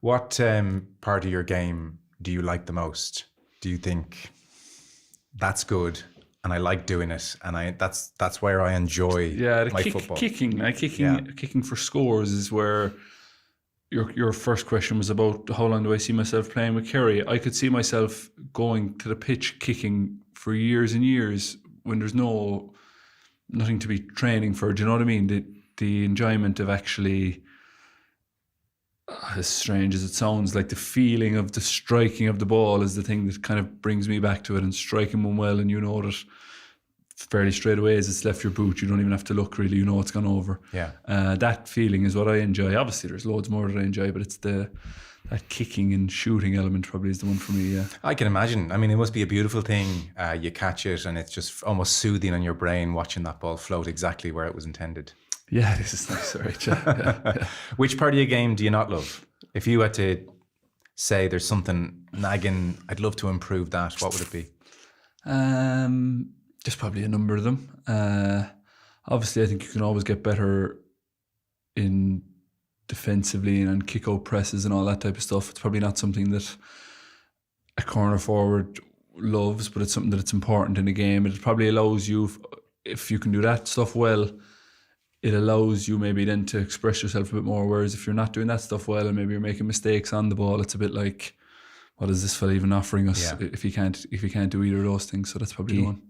What part of your game do you like the most? Do you think that's good and I like doing it and that's where I enjoy my football? Kicking for scores is where your first question was about how long do I see myself playing with Kerry. I could see myself going to the pitch kicking for years and years when there's nothing to be training for. Do you know what I mean? The enjoyment of actually, as strange as it sounds, like the feeling of the striking of the ball is the thing that kind of brings me back to it, and striking one well and you know that fairly straight away as it's left your boot, you don't even have to look really, you know it's gone over. That feeling is what I enjoy. Obviously there's loads more that I enjoy, but it's that kicking and shooting element probably is the one for me. I can imagine. I mean, it must be a beautiful thing. You catch it and it's just almost soothing on your brain watching that ball float exactly where it was intended. Yeah, this is nice. Right. Yeah. Which part of your game do you not love? If you had to say there's something nagging, I'd love to improve that, what would it be? Just probably a number of them. Obviously, I think you can always get better in defensively and kick out presses and all that type of stuff. It's probably not something that a corner forward loves, but it's something that it's important in a game. It probably allows you, if you can do that stuff well, it allows you maybe then to express yourself a bit more. Whereas if you're not doing that stuff well and maybe you're making mistakes on the ball, it's a bit like, what is this fella even offering us if you can't do either of those things? So that's probably the one.